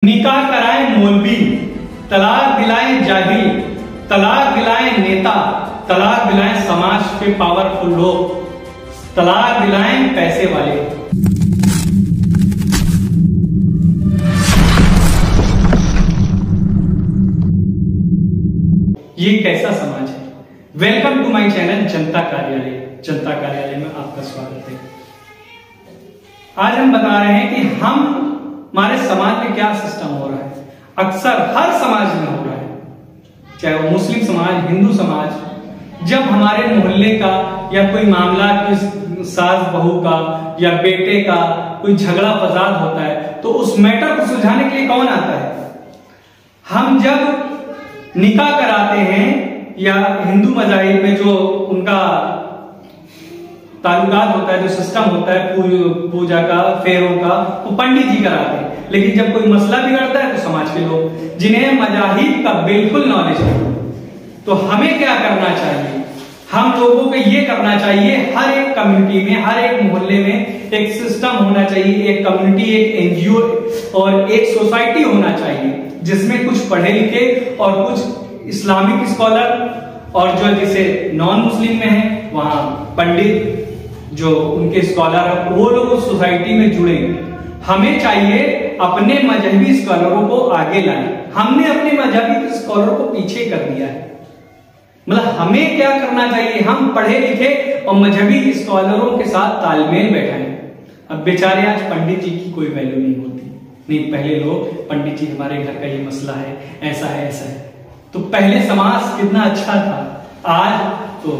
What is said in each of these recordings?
निकाह कराए मौलवी, तलाक दिलाए जाहिल, तलाक दिलाए नेता, तलाक दिलाए समाज के पावरफुल लोग, तलाक दिलाए पैसे वाले। ये कैसा समाज है? वेलकम टू माय चैनल जनता कार्यालय। जनता कार्यालय में आपका स्वागत है। आज हम बता रहे हैं कि हमारे समाज में क्या सिस्टम हो रहा है। अक्सर हर समाज में हो रहा है, चाहे वो मुस्लिम समाज, हिंदू समाज। जब हमारे मोहल्ले का या कोई मामला, कोई सास बहू का या बेटे का कोई झगड़ा फसाद होता है, तो उस मैटर को सुलझाने के लिए कौन आता है? हम जब निकाह कराते हैं या हिंदू मज़ाहिब में जो उनका ताल्लुकात होता है, जो सिस्टम होता है पूजा का, फेरों का, वो पंडित जी कराते हैं। लेकिन जब कोई मसला बिगड़ता है तो समाज के लोग, जिन्हें मज़ाहिब का बिल्कुल नॉलेज नहीं। तो हमें क्या करना चाहिए? हम लोगों को ये करना चाहिए, हर एक कम्युनिटी में, हर एक मोहल्ले में एक सिस्टम होना चाहिए, एक कम्युनिटी, एक एनजीओ और एक सोसाइटी होना चाहिए, जिसमें कुछ पढ़े लिखे और कुछ इस्लामिक स्कॉलर और जो जैसे नॉन मुस्लिम में है वहां पंडित जो उनके स्कॉलर है, वो लोग उस सोसाइटी में जुड़े। हमें चाहिए अपने मजहबी स्कॉलरों को आगे लाए। हमने अपने मजहबी स्कॉलरों को पीछे कर दिया है। मतलब हमें क्या करना चाहिए? हम पढ़े लिखे और मजहबी स्कॉलरों के साथ तालमेल बैठाएं। अब बेचारे आज पंडित जी की कोई वैल्यू नहीं होती। नहीं, पहले लोग पंडित जी हमारे घर का ये मसला है, ऐसा है, ऐसा है। तो पहले समाज कितना अच्छा था। आज तो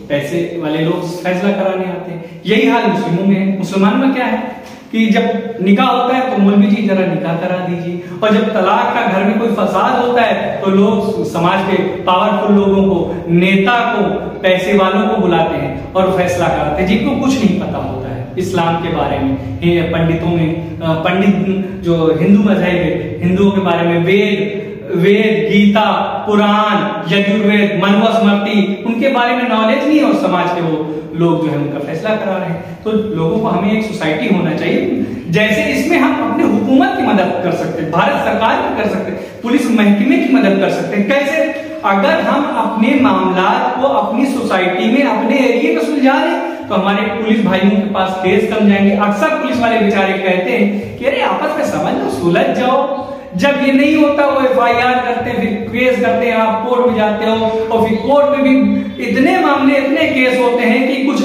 पैसे वाले लोग फैसला कराने आते हैं। यही हाल मुस्लिमों में है। मुसलमानों में क्या है कि जब निकाह होता है तो मौलवी जी जरा निकाह करा दीजिए, और जब तलाक का घर में कोई फसाद होता है तो लोग समाज के पावरफुल लोगों को, नेता को, पैसे वालों को बुलाते हैं और फैसला कराते हैं, जिनको कुछ नहीं पता होता है इस्लाम के बारे में। पंडितों में पंडित जो हिंदू मजहब है, हिंदुओं के बारे में वेद, गीता, कुरान, यजुर्वेद, मनवा स्मृति, उनके बारे में नॉलेज नहीं है, और समाज के वो लोग जो है उनका फैसला करा रहे हैं। तो लोगों को, हमें एक सोसाइटी होना चाहिए, जैसे इसमें हम अपने हुकूमत की मदद कर सकते हैं, भारत सरकार की कर सकते हैं, पुलिस महकमे की मदद कर सकते हैं। कैसे? अगर हम अपने मामला को अपनी सोसाइटी में, अपने एरिया में सुलझा लें तो हमारे पुलिस भाइयों के पास केस कम जाएंगे। अक्सर पुलिस वाले बेचारे कहते हैं कि अरे आपस में समझ लो, सुलझ जाओ। जब ये नहीं होता, वो FIR करते हैं, फिर केस करते हैं, आप कोर्ट में जाते हो, और फिर कोर्ट में भी इतने मामले, इतने केस होते हैं कि कुछ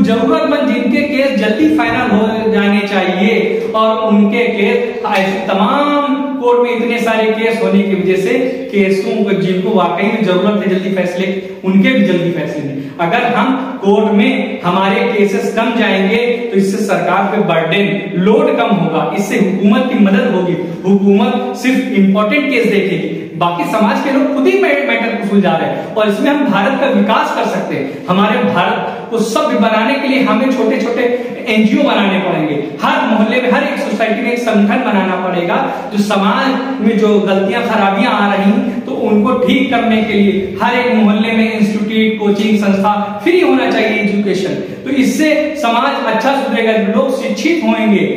जरूरतमंद जिनके केस जल्दी फाइनल हो जाने चाहिए, और उनके केस ऐसे तमाम कोर्ट में इतने सारे केस होने की वजह से केसों को, जिनको वाकई में जरूरत है जल्दी फैसले, उनके भी जल्दी फैसले नहीं। अगर हम कोर्ट में हमारे केसेस कम जाएंगे तो इससे सरकार पे बर्डन, लोड कम होगा, इससे हुकूमत की मदद होगी। हुकूमत सिर्फ इंपॉर्टेंट केस देखेगी, बाकी समाज के लोग खुद ही मैटर को सुलझा रहे हैं, और इसमें हम भारत का विकास कर सकते हैं। हमारे भारत को सभ्य बनाने के लिए हमें छोटे छोटे एनजीओ बनाने पड़ेंगे। हर मोहल्ले में, हर एक सोसाइटी में एक संगठन बनाना पड़ेगा, जो समाज में जो गलतियां, खराबियां आ रही तो उनको ठीक करने के लिए हर एक मोहल्ले में इंस्टीट्यूट, कोचिंग संस्था फ्री होना चाहिए, एजुकेशन। तो इससे समाज अच्छा सुधरेगा, लोग शिक्षित होंगे।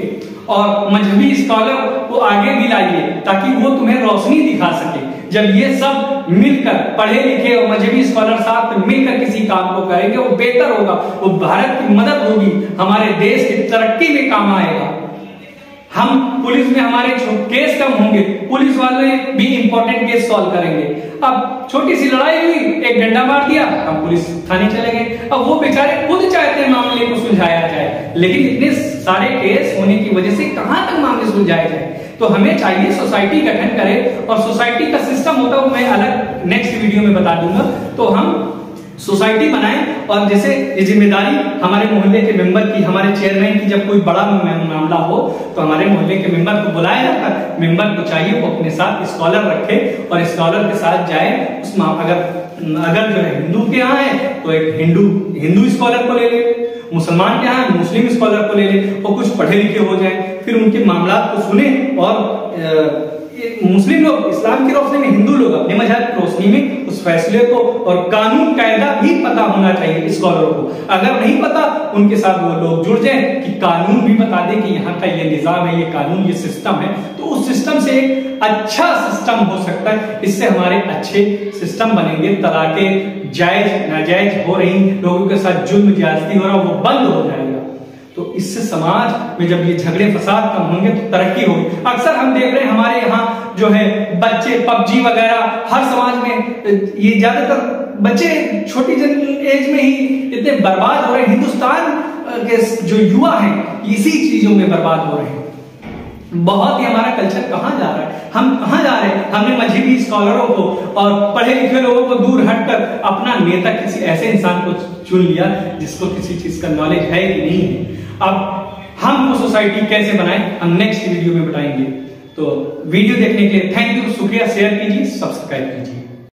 और मजहबी स्कॉलर को आगे भी लाइए ताकि वो तुम्हें रोशनी दिखा सके। जब ये सब मिलकर, पढ़े लिखे और मजहबी स्कॉलर साथ मिलकर किसी काम को करेंगे, वो बेहतर होगा, वो भारत की मदद होगी, हमारे देश की तरक्की में काम आएगा। हम पुलिस में, हमारे केस कम होंगे, पुलिस वाले भी इंपॉर्टेंट केस सॉल्व करेंगे। अब छोटी सी लड़ाई हुई, एक डंडा मार दिया, हम पुलिस थाने चले गए। अब वो बेचारे खुद चाहते हैं मामले को सुलझाया जाए, लेकिन इतने सारे केस होने की वजह से कहां तक मामले सुलझाए जाए? तो हमें चाहिए सोसाइटी गठन करें, और सोसाइटी का सिस्टम होता है वो मैं अलग नेक्स्ट वीडियो में बता दूंगा। तो हम सोसाइटी बनाएं, और जैसे ये जिम्मेदारी हमारे मोहल्ले के मेंबर की, हमारे चेयरमैन की, जब कोई बड़ा मामला हो तो हमारे मोहल्ले के मेंबर को बुलाया जाता है। मेंबर को चाहिए वो अपने साथ स्कॉलर रखे और स्कॉलर के साथ जाए। उस अगर जो है हिंदू के यहाँ है तो एक हिंदू स्कॉलर को ले ले, मुसलमान के यहाँ मुस्लिम स्कॉलर को ले ले, और कुछ पढ़े लिखे हो जाए, फिर उनके मामला को सुने। और मुस्लिम लोग, इस्लाम धर्म की रोशनी में, हिंदू लोग अपने मजहब की रोशनी में उस फैसले को और कानून कायदा भी पता होना चाहिए स्कॉलरों को। अगर नहीं पता, उनके साथ वो लोग जुड़ जाएं कि कानून भी बता दें कि यहाँ का ये निजाम है, ये कानून, ये सिस्टम है, तो उस सिस्टम से एक अच्छा सिस्टम हो सकता है। इससे हमारे अच्छे सिस्टम बनेंगे, तलाकें जायज नाजायज हो रही, लोगों के साथ जुल्म ज्यादती हो रहा, वो बंद हो जाएगा। तो इससे समाज में जब ये झगड़े फसाद कम होंगे तो तरक्की होगी। अक्सर हम देख रहे हैं हमारे यहाँ जो है बच्चे पबजी वगैरह, हर समाज में ये ज्यादातर बच्चे छोटी एज में ही इतने बर्बाद हो रहे हैं। हिंदुस्तान के जो युवा हैं इसी चीजों में बर्बाद हो रहे हैं। बहुत ही हमारा कल्चर कहाँ जा रहा है, हम कहाँ जा रहे हैं। हमने मजहबी स्कॉलरों को और पढ़े लिखे लोगों को दूर हटकर अपना नेता किसी ऐसे इंसान को चुन लिया जिसको किसी चीज का नॉलेज है कि नहीं है। अब हम वो सोसाइटी कैसे बनाएं, हम नेक्स्ट वीडियो में बताएंगे। तो वीडियो देखने के लिए थैंक यू, शुक्रिया, शेयर कीजिए, सब्सक्राइब कीजिए।